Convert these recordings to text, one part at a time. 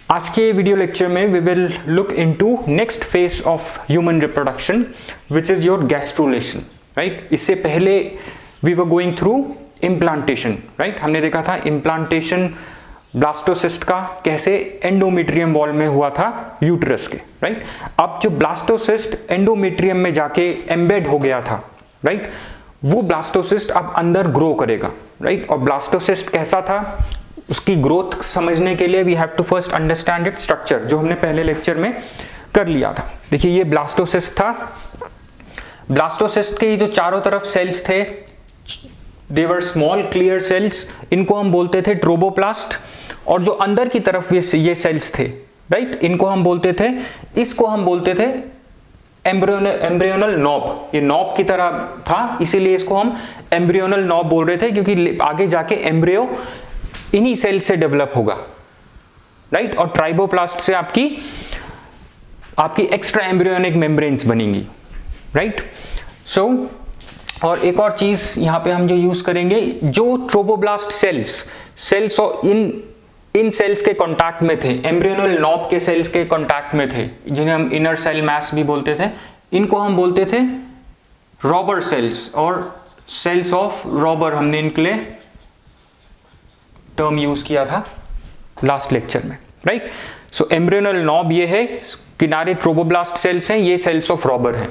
आज के video lecture में we will look into next phase of human reproduction which is your gastrulation, right. इससे पहले we were going through implantation, right. हमने देखा था इम्प्लांटेशन ब्लास्टोसिस्ट का कैसे एंडोमेट्रियम वॉल में हुआ था यूट्रस के, राइट। अब जो ब्लास्टोसिस्ट एंडोमेट्रियम में जाके एम्बेड हो गया था, राइट, वो ब्लास्टोसिस्ट अब अंदर ग्रो करेगा, राइट। और ब्लास्टोसिस्ट कैसा था, उसकी ग्रोथ समझने के लिए we have to first understand it structure, जो हमने पहले लेक्चर में कर लिया था। देखिए ये ब्लास्टोसिस्ट था। ब्लास्टोसिस्ट के जो चारों तरफ सेल्स थे, दे वर स्मॉल क्लियर सेल्स, इनको हम बोलते थे ट्रोबोप्लास्ट। और जो अंदर की तरफ ये सेल्स थे, राइट, इनको हम बोलते थे, इसको हम बोलते थे एम्ब्रियोनल नॉब। ये नॉब की तरह था, इसीलिए इसको हम एम्ब्रियोनल नॉब बोल रहे थे, क्योंकि आगे जाके एम्ब्रियो इन्हीं सेल से डेवलप होगा, राइट। और ट्राइबोप्लास्ट से आपकी एक्स्ट्रा एम्ब्रियोनिक मेम्ब्रेन्स बनेंगी, राइट। सो और एक और चीज यहां पे हम जो यूज करेंगे, जो ट्रोबोब्लास्ट सेल्स और इन सेल्स के कांटेक्ट में थे, एम्ब्रियोनल नॉब के सेल्स के कांटेक्ट में थे, जिन्हें हम इनर सेल मास भी बोलते थे, इनको हम बोलते थे रॉबर सेल्स और सेल्स ऑफ रॉबर। हमने इनके लिए टर्म यूज किया था लास्ट लेक्चर में, राइट। सो एम्ब्रियोनल नॉब ये है, किनारे ट्रोबोब्लास्ट सेल्स हैं, ये सेल्स ऑफ रॉबर हैं।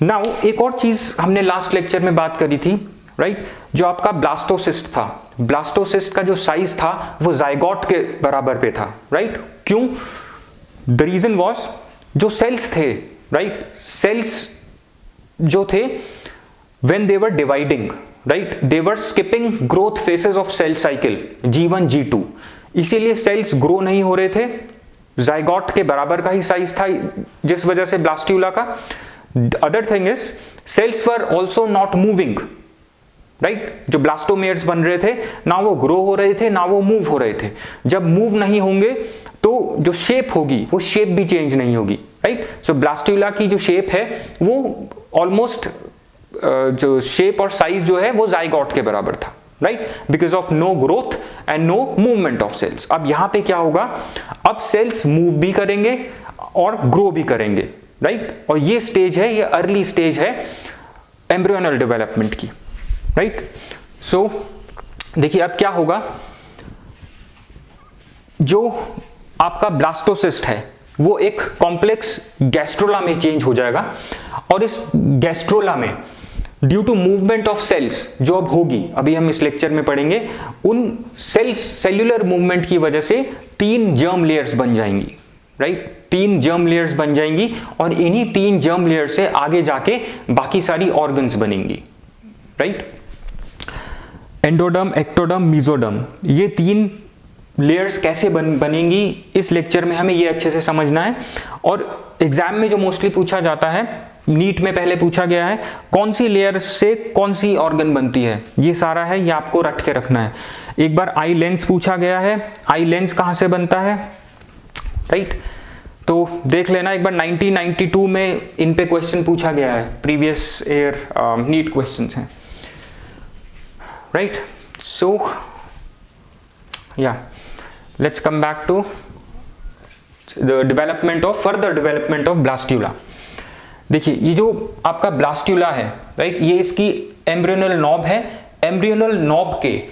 नाउ एक और चीज हमने लास्ट लेक्चर में बात करी थी, राइट, जो आपका ब्लास्टोसिस्ट था। ब्लास्टोसिस्ट का जो साइज था वो जाइगोट के बराबर पे था, राइट। क्यों? द रीजन वाज, जो सेल्स थे, राइट, सेल्स जो थे when they were dividing, right, they were skipping growth phases of cell cycle G1 G2, इसीलिए सेल्स ग्रो नहीं हो रहे थे। जाइगोट के बराबर का ही साइज था, जिस वजह से ब्लास्ट्यूला का। Other thing is cells were also not moving, right. जो ब्लास्टोमेयर्स बन रहे थे, ना वो ग्रो हो रहे थे, ना वो मूव हो रहे थे। जब मूव नहीं होंगे तो जो शेप होगी वो शेप भी चेंज नहीं होगी, राइट। सो ब्लास्ट्यूला की जो शेप है वो ऑलमोस्ट जो शेप और साइज जो है वो जाइगोट के बराबर था, right, because of no growth and no movement of cells. अब यहां पे क्या होगा, अब सेल्स मूव भी करेंगे और ग्रो भी करेंगे, राइट। और ये स्टेज है, ये अर्ली स्टेज है एम्ब्रियोनल डेवलपमेंट की, राइट। सो देखिए अब क्या होगा, जो आपका ब्लास्टोसिस्ट है वो एक कॉम्प्लेक्स गैस्ट्रोला में चेंज हो जाएगा, और इस गैस्ट्रोला में due to movement of cells जो अब होगी, अभी हम इस लेक्चर में पढ़ेंगे, उन सेल्यूलर मूवमेंट की वजह से 3 जर्म लेयर्स बन जाएंगी, राइट। 3 जर्म लेयर्स बन जाएंगी, और इन्हीं 3 जर्म लेयर से आगे जाके बाकी सारी ऑर्गन्स बनेंगी, राइट। एंडोडर्म, एक्टोडर्म, मीजोडर्म, ये 3 लेयर्स कैसे बनेंगी, इस लेक्चर में हमें ये अच्छे से समझना है। और एग्जाम में जो मोस्टली पूछा जाता है, नीट में पहले पूछा गया है, कौन सी लेयर से कौन सी ऑर्गन बनती है, ये सारा है, ये आपको रट के रखना है। एक बार आई लेंस पूछा गया है, आई लेंस कहां से बनता है, राइट। तो देख लेना एक बार, 1992 में इन पे क्वेश्चन पूछा गया है, प्रीवियस ईयर नीट क्वेश्चंस हैं, right. So yeah let's come back to the further development of blastula. देखिए ये जो आपका ब्लास्ट्यूला है, राइट, ये इसकी एम्ब्रियोनल नॉब है। एम्ब्रियोनल नॉब के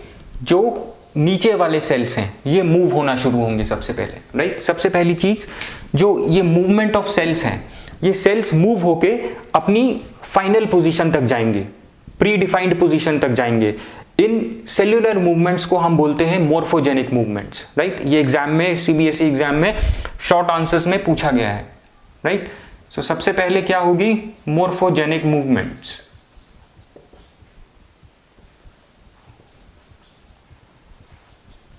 जो नीचे वाले सेल्स हैं ये मूव होना शुरू होंगे सबसे पहले, राइट। सबसे पहली चीज जो ये मूवमेंट ऑफ सेल्स हैं, ये सेल्स मूव होके अपनी फाइनल पोजीशन तक जाएंगे, प्री डिफाइंड पोजीशन तक जाएंगे। इन सेल्यूलर मूवमेंट्स को हम बोलते हैं मोर्फोजेनिक मूवमेंट्स, राइट। ये एग्जाम में, CBSE एग्जाम में शॉर्ट आंसर्स में पूछा गया है, राइट। सो सबसे पहले क्या होगी, morphogenic movements,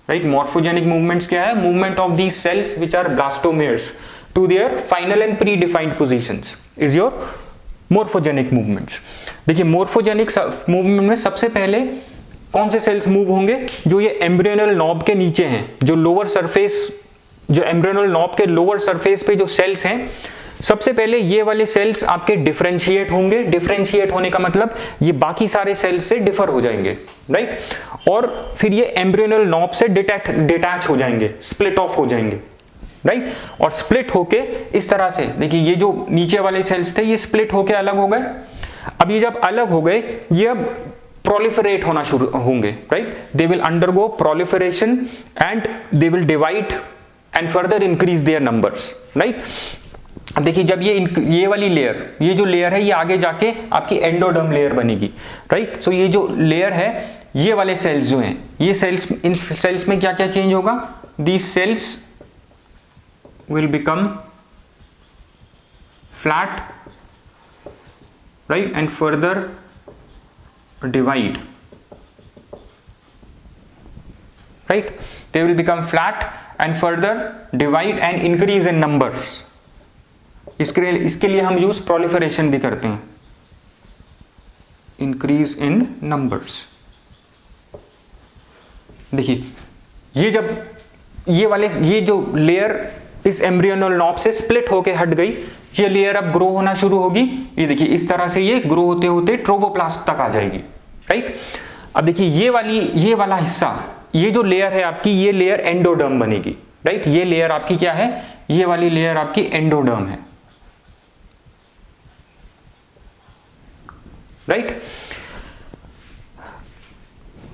right. Morphogenic movements क्या है, movement of the cells which are blastomeres to their final and predefined positions is your morphogenic movements. देखिए मोर्फोजेनिक मूवमेंट में सबसे पहले कौन से सेल्स मूव होंगे, जो ये एम्ब्रियोनल नॉब के नीचे हैं, जो लोअर सरफेस, जो एम्ब्रियोनल नॉब के लोअर सरफेस पे जो सेल्स हैं, सबसे पहले ये वाले सेल्स आपके डिफरेंशिएट होंगे। डिफरेंशिएट होने का मतलब ये बाकी सारे सेल्स से डिफर हो जाएंगे, राइट। और फिर ये एम्ब्रियोनल नॉब से डिटैच हो जाएंगे, स्प्लिट ऑफ हो जाएंगे, राइट, और स्प्लिट होके इस तरह से, देखिए ये जो नीचे वाले सेल्स थे ये स्प्लिट होके अलग हो गए। अब ये जब अलग हो गए ये अब प्रोलिफरेट होना शुरू होंगे, right, they will undergo proliferation and they will divide and further increase their numbers, right. अब देखिए जब ये वाली लेयर, ये जो लेयर है ये आगे जाके आपकी एंडोडर्म लेयर बनेगी, राइट। सो ये जो लेयर है, ये वाले सेल्स जो हैं, ये सेल्स, इन सेल्स में क्या क्या चेंज होगा, these cells will become flat, right, and further divide, right, they will become flat and further divide and increase in numbers। इसके लिए हम यूज proliferation भी करते हैं, increase in numbers। देखिए ये जो लेयर इस एम्ब्रियोनल नॉब से स्प्लिट होके हट गई, ये लेयर अब ग्रो होना शुरू होगी। ये देखिए इस तरह से ये ग्रो होते होते ट्रोबोप्लास्ट तक आ जाएगी, राइट। अब देखिए ये वाला हिस्सा, ये जो लेयर है आपकी, ये लेयर एंडोडर्म बनेगी, राइट। ये लेयर आपकी क्या है, ये वाली लेयर आपकी एंडोडर्म है, right.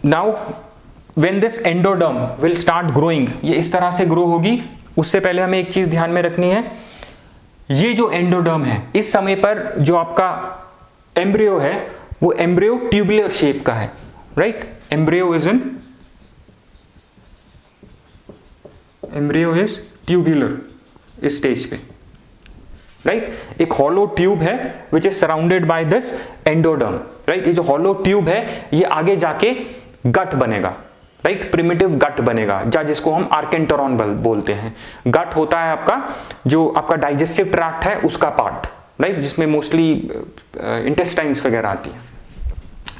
Now when this endoderm will start growing, ये इस तरह से ग्रो होगी। उससे पहले हमें एक चीज ध्यान में रखनी है, ये जो एंडोडर्म है इस समय पर जो आपका एम्ब्रियो है वो एम्ब्रियो ट्यूबुलर शेप का है, राइट। एम्ब्रियो इज ट्यूबुलर इस स्टेज पे, राइट। एक हॉलो ट्यूब है which is surrounded by this endoderm, right. ये जो हॉलो ट्यूब है ये आगे जाके गट बनेगा, राइट, प्रिमिटिव गट बनेगा, जिसको हम आर्केंटरॉन बोलते हैं। गट होता है आपका जो आपका डाइजेस्टिव ट्रैक्ट है उसका पार्ट, राइट, जिसमें मोस्टली इंटेस्टाइन्स वगैरह आती है।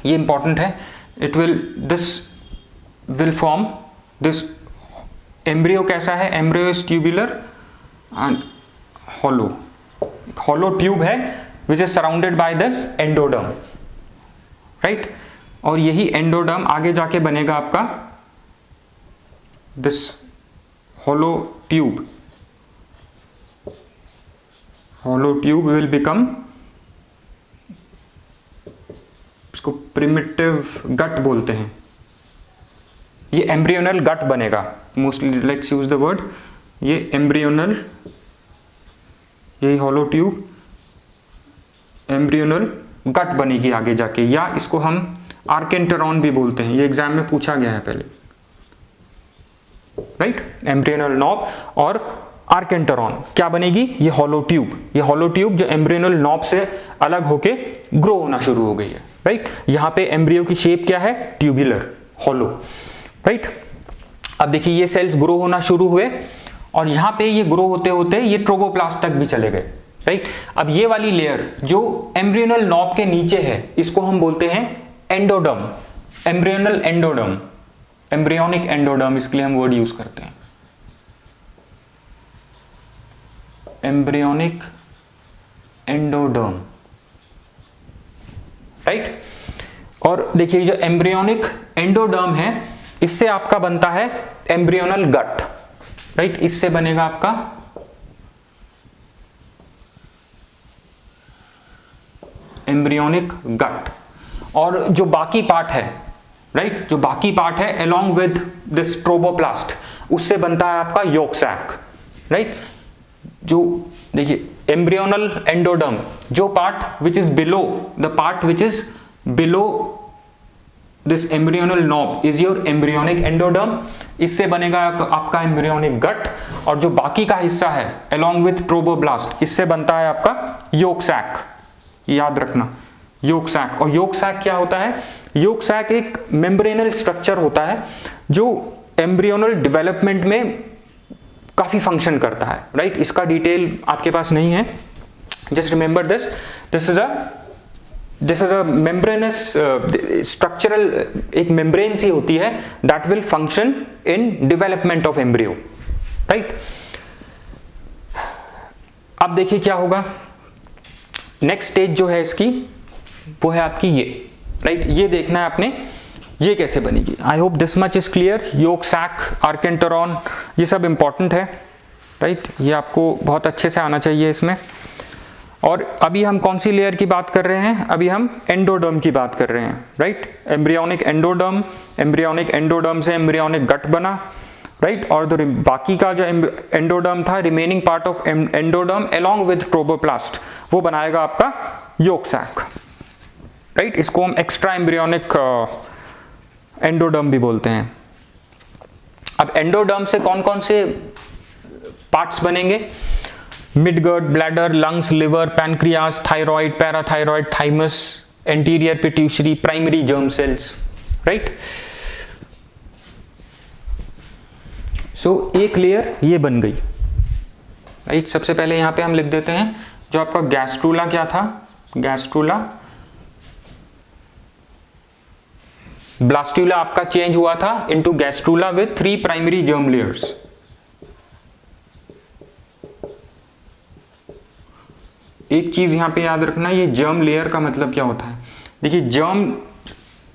ये इंपॉर्टेंट है। This will form this embryo. कैसा है, embryo is tubular and hollow tube है which is surrounded by this endoderm, right. और यही एंडोडर्म आगे जाके बनेगा आपका this hollow tube will become, इसको प्रिमिटिव गट बोलते हैं। ये एम्ब्रियोनल गट बनेगा, mostly let's use the word, ये एम्ब्रियोनल, यही हॉलो ट्यूब एम्ब्रियोनल गट बनेगी आगे जाके, या इसको हम आर्केंटरॉन भी बोलते हैं। ये एग्जाम में पूछा गया है पहले, राइट। एम्ब्रियोनल नॉब और आर्केंटरॉन क्या बनेगी, ये हॉलो ट्यूब जो एम्ब्रियोनल नॉब से अलग होके ग्रो होना शुरू हो गई है, राइट। यहां पे एम्ब्रियो की शेप क्या है, ट्यूबुलर, हॉलो, राइट। अब देखिए ये सेल्स ग्रो होना शुरू हुए और यहां पे ये ग्रो होते होते ये ट्रोबोप्लास्ट तक भी चले गए, राइट। अब ये वाली लेयर जो एम्ब्रियोनल नॉब के नीचे है इसको हम बोलते हैं endoderm, embryonal endoderm, embryonic endoderm, इसके लिए हम वर्ड यूज करते हैं एम्ब्रियोनिक एंडोडर्म, राइट। और देखिए जो एम्ब्रियोनिक एंडोडर्म है इससे आपका बनता है एम्ब्रियोनल गट, राइट। इससे बनेगा आपका एम्ब्रियोनिक गट। और जो बाकी पार्ट है, राइट, जो बाकी पार्ट है अलोंग विद दिस ट्रोबोप्लास्ट, उससे बनता है आपका योक सैक, राइट। जो देखिए एम्ब्रियोनल एंडोडर्म, जो part which is below, the part which is below this embryonal knob is your embryonic endoderm, इससे बनेगा आपका एम्ब्रियोनिक गट। और जो बाकी का हिस्सा है अलोंग विथ ट्रोबोब्लास्ट, इससे बनता है आपका योक सैक, याद रखना, योक सैक। और योक सैक क्या होता है, योक सैक एक मेम्ब्रेनल स्ट्रक्चर होता है जो एम्ब्रियोनल डेवलपमेंट में काफी फंक्शन करता है, राइट। इसका डिटेल आपके पास नहीं है, just remember this is a membranes structural, एक मेम्ब्रेन सी होती है that will function in development of embryo, right. अब देखिए क्या होगा, नेक्स्ट स्टेज जो है इसकी वो है आपकी ये, राइट। ये देखना है आपने ये कैसे बनेगी। I hope this much is clear. Yolk sac, archenteron, ये सब इंपॉर्टेंट है। राइट, ये आपको बहुत अच्छे से आना चाहिए इसमें। और अभी हम कौन सी लेयर की बात कर रहे हैं? अभी हम एंडोडर्म की बात कर रहे हैं, right. Embryonic endoderm, embryonic endoderm से एम्ब्रियोनिक गट बना, राइट। और बाकी का जो एंडोडर्म था, remaining part of endoderm along with trophoblast, वो बनाएगा आपका योक सैक, राइट। इसको हम एक्स्ट्रा एम्ब्रियोनिक एंडोडर्म भी बोलते हैं। अब एंडोडर्म से कौन कौन से पार्ट्स बनेंगे? Midgut, bladder, lungs, liver, pancreas, thyroid, parathyroid, thymus, anterior pituitary, primary germ cells, right. So एक लेयर ये बन गई, राइट। सबसे पहले यहां पे हम लिख देते हैं जो आपका गैस्ट्रूला क्या था, गैस्ट्रूला, ब्लास्टुला आपका चेंज हुआ था into gastrula with 3 primary germ layers. एक चीज यहां पे याद रखना, ये जर्म लेयर का मतलब क्या होता है? देखिए, जर्म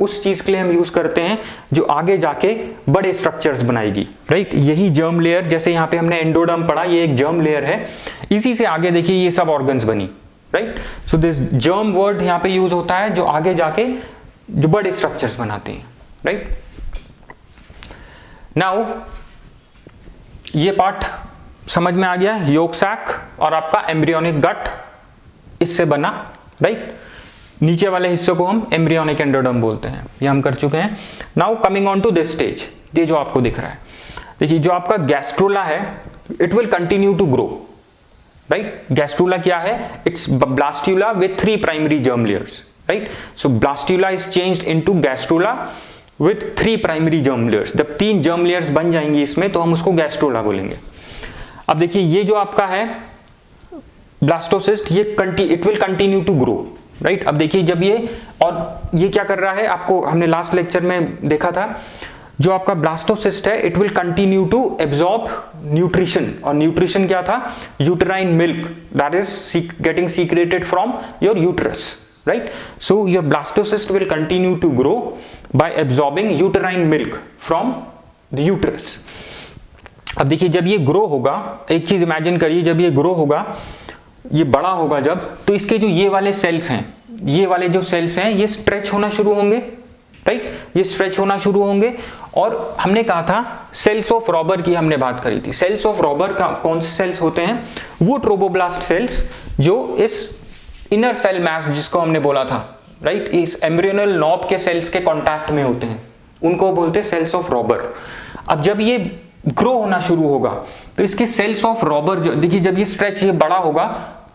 उस चीज के लिए हम यूज करते हैं जो आगे जाके बड़े स्ट्रक्चर्स बनाएगी, राइट। यही जर्म लेयर, जैसे यहां पे हमने एंडोडर्म पढ़ा, ये एक जर्म लेयर है, इसी से आगे देखिए ये सब ऑर्गन्स बनी, right. So this germ word यहां पे यूज होता है जो आगे जाके जो बड़े स्ट्रक्चर्स बनाते हैं, राइट। नाउ ये पार्ट समझ में आ गया, योक सैक और आपका एम्ब्रियोनिक गट इससे बना, राइट। नीचे वाले हिस्से को हम एम्ब्रियोनिक एंडोडर्म बोलते हैं, ये हम कर चुके हैं। Now coming on to this stage, ये जो आपको दिख रहा है, देखिए जो आपका गैस्ट्रोला है, it will continue to grow, right. Gastrula क्या है? It's blastula with 3 primary germ layers, right. So blastula is changed into gastrula with 3 primary germ layers. जब 3 जर्म लेयर्स बन जाएंगी इसमें, तो हम उसको गैस्ट्रोला बोलेंगे। अब देखिए ये जो आपका है ब्लास्टोसिस्ट, ये it will continue to grow, right. अब देखिए जब ये, और ये क्या कर रहा है, आपको हमने लास्ट लेक्चर में देखा था, जो आपका ब्लास्टोसिस्ट है, it will continue to absorb nutrition. और न्यूट्रिशन क्या था? Uterine milk that is getting secreted from your uterus, right. So your blastocyst will continue to grow by absorbing uterine milk from the uterus. अब देखिए जब ये grow होगा, एक चीज इमेजिन करिए, जब ये ग्रो होगा, ये बड़ा होगा जब, तो इसके जो ये वाले सेल्स हैं, ये वाले जो सेल्स हैं, ये स्ट्रेच होना शुरू होंगे, राइट। ये स्ट्रेच होना शुरू होंगे। और हमने कहा था सेल्स ऑफ रॉबर की हमने बात करी थी। सेल्स ऑफ रॉबर का कौन से सेल्स होते हैं? वो ट्रोबोब्लास्ट सेल्स जो इस इनर सेल मैस जिसको हमने बोला था, राइट, इस एम्ब्रियोनल नॉब के सेल्स के कॉन्टैक्ट में होते हैं, उनको बोलते हैं सेल्स ऑफ रॉबर। अब जब ये ग्रो होना शुरू होगा, तो इसके सेल्स ऑफ रॉबर, देखिए जब ये स्ट्रेच, ये बड़ा होगा,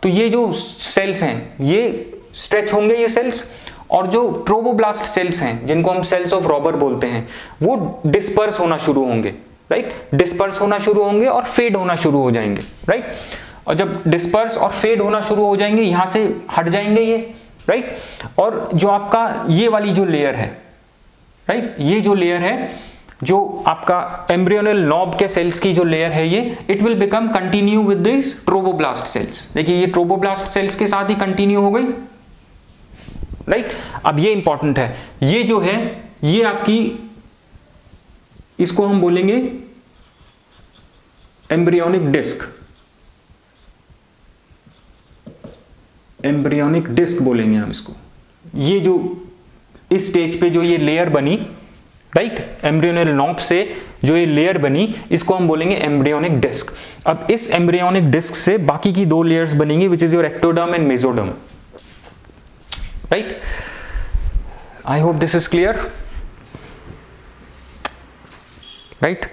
तो ये जो सेल्स हैं ये स्ट्रेच होंगे, ये सेल्स, और जो ट्रोबोब्लास्ट सेल्स हैं जिनको हम सेल्स ऑफ रॉबर बोलते हैं, वो डिस्पर्स होना शुरू होंगे, राइट। डिस्पर्स होना शुरू होंगे और फेड होना शुरू हो जाएंगे, राइट। और जब डिस्पर्स और फेड होना शुरू हो जाएंगे, यहां से हट जाएंगे ये, राइट। और जो आपका ये वाली जो लेयर है, राइट, ये जो लेयर है, जो आपका एम्ब्रियोनल नॉब के सेल्स की जो लेयर है, ये it will become continue with this trophoblast cells. देखिए ये ट्रोबोब्लास्ट सेल्स के साथ ही कंटिन्यू हो गई, राइट। अब ये इंपॉर्टेंट है, ये जो है, ये आपकी, इसको हम बोलेंगे एम्ब्रियोनिक डिस्क, एम्ब्रियोनिक डिस्क बोलेंगे हम इसको। ये जो इस स्टेज पे जो ये लेयर बनी, राइट, एम्ब्रियोनल नॉब से जो ये लेयर बनी, इसको हम बोलेंगे एम्ब्रियोनिक डिस्क। अब इस एम्ब्रियोनिक डिस्क से बाकी की 2 लेयर्स बनेंगी, which is your ectoderm and mesoderm, right. I hope this is clear, right.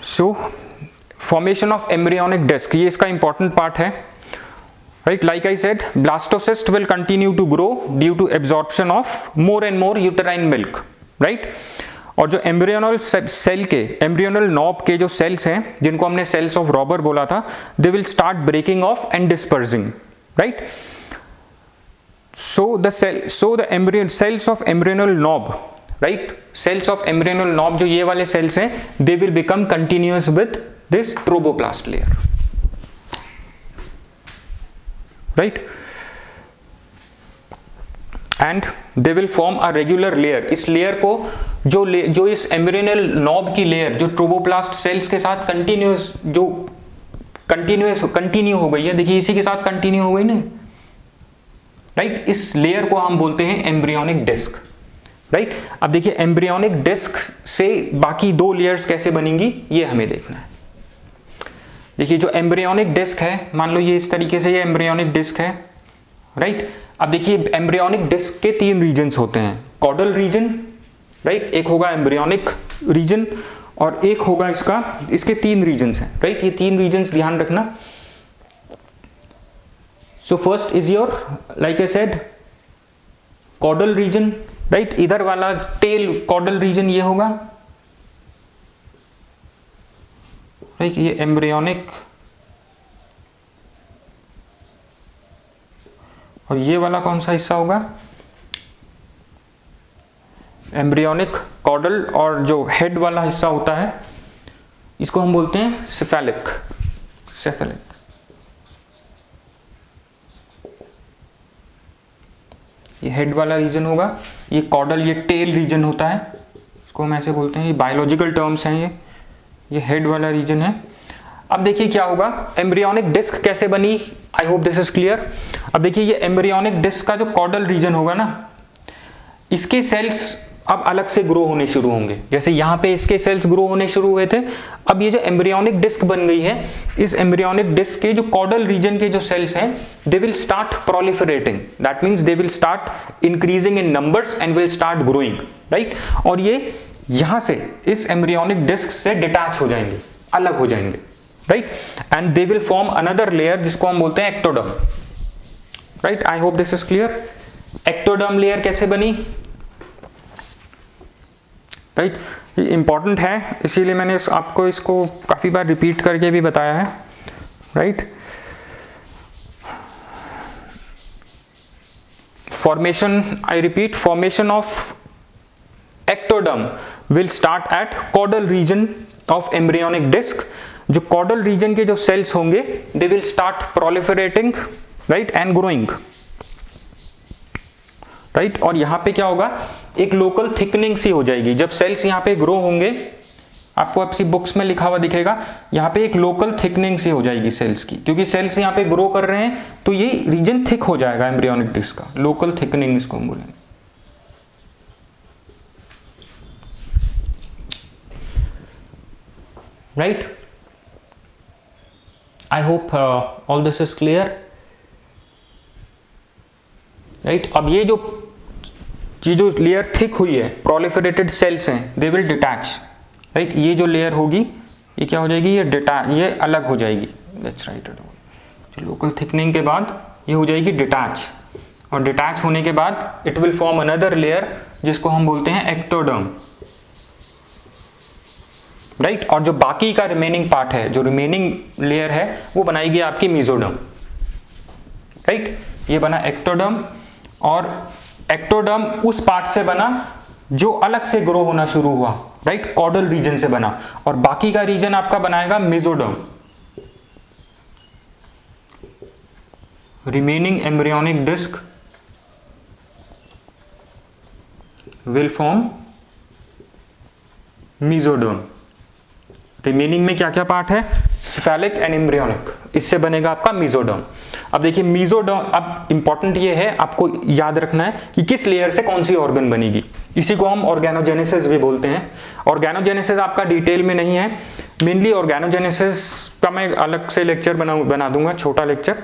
So formation of embryonic disc, ये इसका इंपॉर्टेंट पार्ट है, right, like I said, blastocyst will continue to grow due to absorption of more and more uterine milk, right। और जो embryonal cell के, embryonal knob के जो sales हैं, जिनको हमने सेल्स ऑफ रॉबर बोला था, they will start breaking off and dispersing, right. So the embryonal cells of embryonal knob, right, cells of embryonal knob जो ये वाले सेल्स हैं, they will become continuous with this trophoblast layer, right, and they will form a regular layer। इस layer को जो इस embryonal knob की layer जो ट्रोबोप्लास्ट सेल्स के साथ कंटिन्यू हो गई है, देखिए इसी के साथ कंटिन्यू हो गई ना, राइट। इस लेयर को हम बोलते हैं एम्ब्रियोनिक डिस्क, राइट। अब देखिए एम्ब्रियोनिक डिस्क से बाकी दो लेयर्स कैसे बनेंगी ये हमें देखना है। देखिए जो एम्ब्रियोनिक डिस्क है, मान लो ये इस तरीके से ये एम्ब्रियोनिक डिस्क है, राइट। अब देखिए एम्ब्रियोनिक डिस्क के तीन रीजन्स होते हैं, कॉडल रीजन, राइट, एक होगा एम्ब्रियोनिक रीजन और एक होगा इसके तीन रीजन्स हैं, राइट। ये तीन रीजन्स ध्यान रखना। So first is your, like I said, caudal region, right. इधर वाला टेल कॉडल रीजन ये होगा, राइट। ये एम्ब्रियोनिक और ये वाला कौन सा हिस्सा होगा, एम्ब्रियोनिक कॉडल, और जो हेड वाला हिस्सा होता है इसको हम बोलते हैं सेफेलिक। ये हेड वाला रीजन होगा, ये कॉडल, ये टेल रीजन होता है, इसको हम ऐसे बोलते हैं, ये बायोलॉजिकल टर्म्स हैं, ये हेड वाला रीजन है। अब देखिए क्या होगा, एम्ब्रियोनिक डिस्क कैसे बनी, आई होप दिस इज क्लियर। अब देखिए ये एम्ब्रियोनिक डिस्क का जो कॉडल रीजन होगा ना, इसके सेल्स अब अलग से ग्रो होने शुरू होंगे, जैसे यहाँ पे इसके सेल्स ग्रो होने शुरू हुए थे। अब ये जो एम्ब्रियोनिक डिस्क बन गई है, इस एम्ब्रियोनिक डिस्क के जो कॉडल रीजन के जो सेल्स हैं, they will start proliferating, that means they will start increasing in numbers and will start growing, right. और ये यहाँ से इस एम्ब्रियोनिक डिस्क से डिटैच हो जाएंगे, अलग हो जाएंगे, right. And they will form another layer जिसको हम बोलते हैं ectoderm, right. I hope this is clear. Ectoderm layer कैसे बनी, राइट, ये इंपॉर्टेंट है, इसीलिए मैंने आपको इसको काफी बार रिपीट करके भी बताया है, right. Formation, I repeat, formation of ectoderm will start at caudal region of embryonic disc. जो कॉडल रीजन के जो सेल्स होंगे, they will start proliferating, right, and growing, right. और यहां पे क्या होगा, एक लोकल थिकनिंग सी हो जाएगी। जब सेल्स यहाँ पे ग्रो होंगे, आपको आपसी बुक्स में लिखा हुआ दिखेगा, यहाँ पे एक लोकल थिकनिंग सी हो जाएगी सेल्स की, क्योंकि सेल्स यहाँ पे ग्रो कर रहे हैं तो ये रीजन थिक हो जाएगा एम्ब्रियोनिक डिस्क का, लोकल थिकनिंग इसको हम बोलेंगे, right. I hope all this is clear, right. अब ये जो लेयर थिक हुई है, प्रोलिफरेटेड सेल्स हैं, दे विल डिटैच, राइट। ये जो लेयर होगी ये क्या हो जाएगी, ये अलग हो जाएगी, दैट्स राइट। लोकल थिकनिंग के बाद ये हो जाएगी डिटैच, और डिटैच होने के बाद it will form another layer जिसको हम बोलते हैं एक्टोडर्म, राइट। और जो बाकी का रिमेनिंग पार्ट है, जो रिमेनिंग लेयर है, वो बनाएगी आपकी मेसोडर्म, राइट। ये बना एक्टोडर्म, और एक्टोडर्म उस पार्ट से बना जो अलग से ग्रो होना शुरू हुआ, राइट, कॉडल रीजन से बना, और बाकी का रीजन आपका बनाएगा mesoderm. Remaining embryonic disc will form mesoderm. Remaining में क्या क्या पार्ट है, सेफेलिक एंड एम्ब्रियोनिक, इससे बनेगा आपका मेसोडर्म। अब देखिए मेसोडर्म, अब इंपॉर्टेंट ये है, आपको याद रखना है कि किस लेयर से कौन सी ऑर्गन बनेगी। इसी को हम ऑर्गेनोजेनेसिस भी बोलते हैं। ऑर्गेनोजेनेसिस आपका डिटेल में नहीं है, मेनली ऑर्गेनोजेनेसिस का मैं अलग से लेक्चर बना दूंगा, छोटा लेक्चर।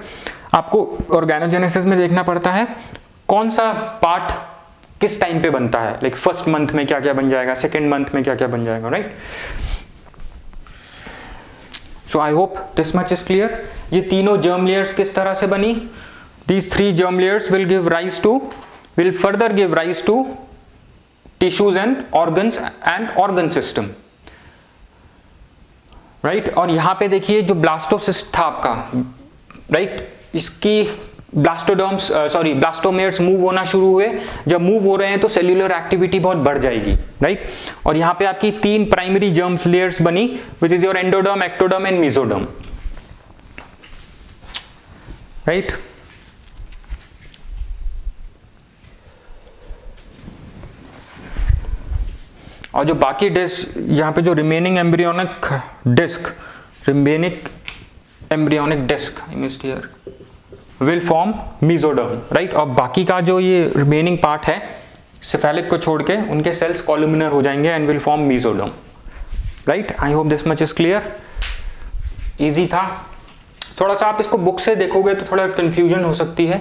आपको ऑर्गेनोजेनेसिस में देखना पड़ता है कौन सा पार्ट किस टाइम पे बनता है, लाइक फर्स्ट मंथ में क्या क्या बन जाएगा, सेकेंड मंथ में क्या क्या बन जाएगा, right. So I hope this much is clear. ये तीनों जर्म लेयर्स किस तरह से बनी, these three germ layers will further give rise to tissues and organs and organ system, right। और यहां पे देखिए जो ब्लास्टोसिस्ट था आपका, राइट, इसकी ब्लास्टोमेयर्स मूव होना शुरू हुए। जब मूव हो रहे हैं तो सेल्यूलर एक्टिविटी बहुत बढ़ जाएगी, राइट। और यहाँ पे आपकी तीन प्राइमरी जर्म लेयर्स बनी, which is your endoderm, ectoderm and mesoderm, right. और जो बाकी डिस्क यहाँ पे जो remaining embryonic disc I missed here will form mesoderm, right. और बाकी का जो ये रिमेनिंग पार्ट है सेफेलिक को छोड़ के उनके सेल्स कॉलुमिनर हो जाएंगे and will form mesoderm, right. I hope this much is clear. Easy था, थोड़ा सा आप इसको बुक से देखोगे तो थोड़ा कंफ्यूजन हो सकती है,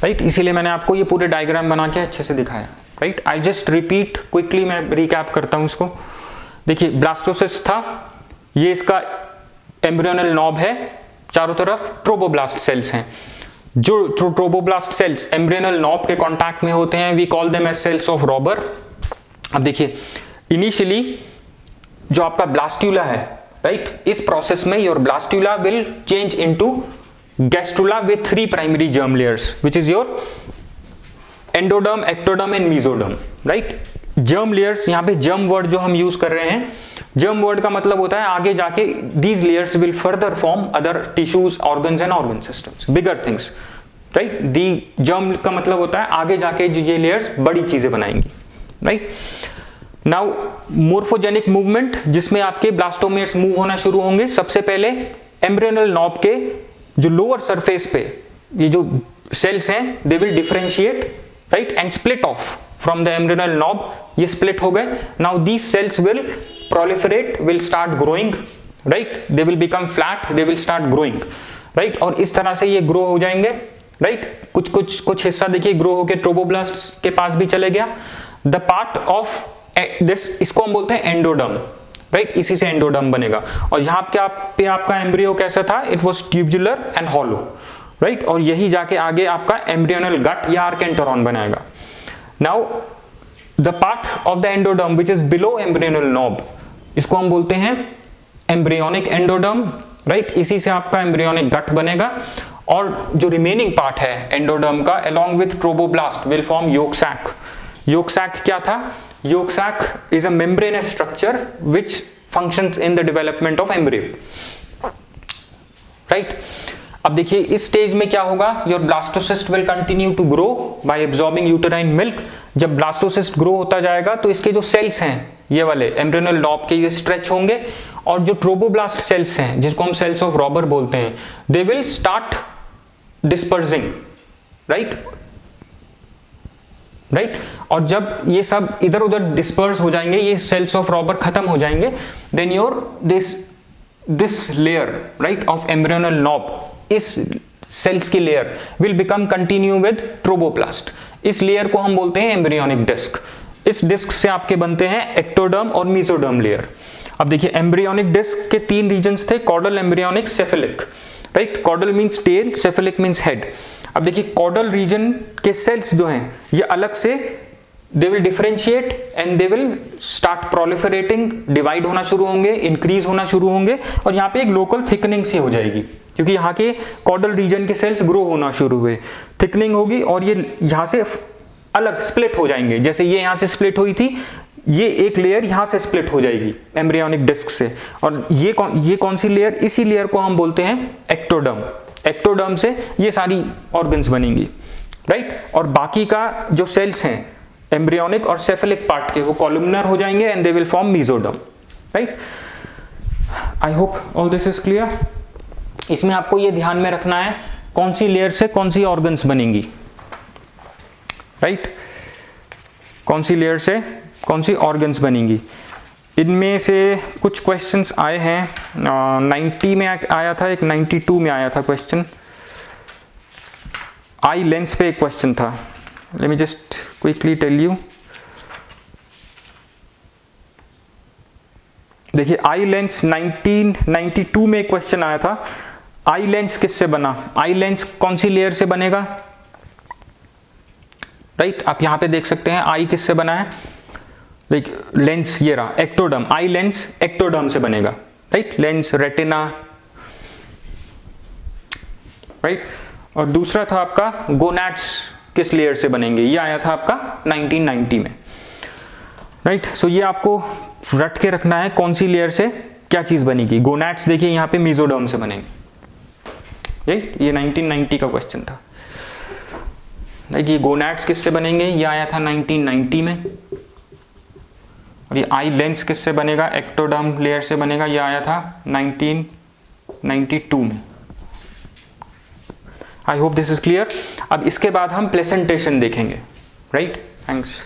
राइट। इसीलिए मैंने आपको ये पूरे डायग्राम बना के अच्छे से दिखाया, right. I just repeat quickly, मैं रिकैप करता हूँ इसको। देखिए ब्लास्टोसिस्ट था, ये इसका एम्ब्रियोनल नॉब है, चारों तरफ ट्रोबोब्लास्ट सेल्स हैं। जो ट्रोबोब्लास्ट सेल्स एम्ब्रियोनल नॉब के कांटेक्ट में होते हैं we call them as cells of Rauber. अब देखिए इनिशियली जो आपका ब्लास्ट्यूला है, राइट, इस प्रोसेस में your blastula will change into gastrula with 3 primary germ layers which is your endoderm, ectoderm and mesoderm, right. Germ layers, यहाँ पे germ word जो हम यूज कर रहे हैं, जर्म वर्ड का मतलब होता है आगे जाके these layers will further form other tissues, organs and organ systems, bigger things, right. The germ का मतलब होता है आगे जाके जो ये लेयर्स बड़ी चीजें बनाएंगी, राइट। नाउ मोर्फोजेनिक मूवमेंट, जिसमें आपके ब्लास्टोमेट्स मूव होना शुरू होंगे। सबसे पहले एम्ब्रियोनल नॉब के जो लोअर सरफेस पे ये जो सेल्स हैं they will differentiate, right, and split of from the embryonal knob, ये स्प्लिट हो गए। Now these cells will proliferate, will start growing, right, they will become flat, they will start growing, right, और इस तरह से ये grow हो जाएंगे, right। कुछ हिस्सा देखिए ग्रो होके ट्रोबोब्लास्ट के पास भी चले गया। द पार्ट ऑफ दिस, इसको हम बोलते हैं एंडोडर्म, राइट, इसी से एंडोडर्म बनेगा। और यहाँ पे आपका एम्ब्रियो कैसा था, it was tubular and hollow, right, और यही जाके आगे आपका एम्ब्रियोनल गट या आर्केंटरॉन बनाएगा। Now the part of the endoderm which is below embryonal knob, इसको हम बोलते हैं एम्ब्रियोनिक एंडोडर्म, राइट, इसी से आपका एम्ब्रियोनिक गट बनेगा। और जो रिमेनिंग पार्ट है एंडोडर्म का along with trophoblast will form yolk sac. Yolk sac क्या था, yolk sac is a membranous structure which functions in the development of embryo, right. अब देखिए इस स्टेज में क्या होगा, your blastocyst will continue to grow by absorbing uterine milk. जब blastocyst grow होता जाएगा तो इसके जो सेल्स हैं ये वाले एम्ब्रियोनल नॉब के, ये स्ट्रेच होंगे, और जो ट्रोबोब्लास्ट सेल्स हैं जिसको हम सेल्स ऑफ रॉबर बोलते हैं, they will start dispersing, right, और जब ये सब इधर उधर डिस्पर्स हो जाएंगे, ये सेल्स ऑफ रॉबर खत्म हो जाएंगे, then your this layer, right, of embryonal knob, इस सेल्स की layer will become continue with trophoblast. इस लेयर को हम बोलते हैं एम्ब्रियोनिक डिस्क। इस डिस्क से आपके बनते हैं एक्टोडर्म और मेसोडर्म लेयर। अब देखिए एम्ब्रियोनिक डिस्क के 3 रीजन्स थे, caudal, embryonic, cephalic, right. Caudal means tail, cephalic means head. अब देखिए कॉर्डल रीजन के सेल्स जो हैं ये अलग से they will differentiate and they will start proliferating, divide होना शुरू होंगे, इंक्रीज होना शुरू होंगे, और यहाँ पे एक लोकल थिकनिंग सी हो जाएगी क्योंकि यहाँ के कॉर्डल रीजन के सेल्स ग्रो होना शुरू हुए, थिकनिंग होगी और ये यहाँ से अलग स्प्लिट हो जाएंगे। जैसे ये यहाँ से स्प्लिट हुई थी, ये एक लेयर यहाँ से स्प्लिट हो जाएगी एम्ब्रियोनिक डिस्क से, और ये कौन सी लेयर, इसी लेयर को हम बोलते हैं एक्टोडर्म। एक्टोडर्म से ये सारी ऑर्गन्स बनेंगी, राइट। और बाकी का जो सेल्स हैं एम्ब्रियोनिक और सेफेलिक पार्ट के, वो कॉलुमनर हो जाएंगे and they will form mesoderm, right. I hope all this is clear. इसमें आपको ये ध्यान में रखना है कौन सी लेयर से कौन सी ऑर्गन्स बनेंगी, राइट, कौन सी लेयर से कौन सी ऑर्गन्स बनेंगी। इनमें से कुछ क्वेश्चंस आए हैं, 90 में आया था, एक 92 में आया था क्वेश्चन, आई लेंस पे एक क्वेश्चन था। Let me just quickly tell you. देखिए आई लेंस 1992 में एक क्वेश्चन आया था, आई लेंस किससे बना, आई लेंस कौन सी लेयर से बनेगा, राइट। आप यहां पे देख सकते हैं आई किससे बना है, लाइक लेंस ये रहा एक्टोडर्म, आई लेंस एक्टोडर्म से बनेगा, राइट, लेंस रेटिना, राइट। और दूसरा था आपका गोनैड्स किस लेयर से बनेंगे, ये आया था आपका 1990 में, राइट। सो ये आपको रट के रखना है कौन सी लेयर से क्या चीज बनेगी। गोनैड्स देखिए यहाँ पे मेसोडर्म से बनेंगे, राइट, ये 1990 का क्वेश्चन था, राइट। ये गोनैड्स किससे बनेंगे, ये आया था 1990 में, और ये आई लेंस किससे बनेगा, एक्टोडर्म लेयर से बनेगा, ये आया था 1992 में। आई होप दिस इज क्लियर। अब इसके बाद हम प्लेसेंटेशन देखेंगे, राइट। थैंक्स।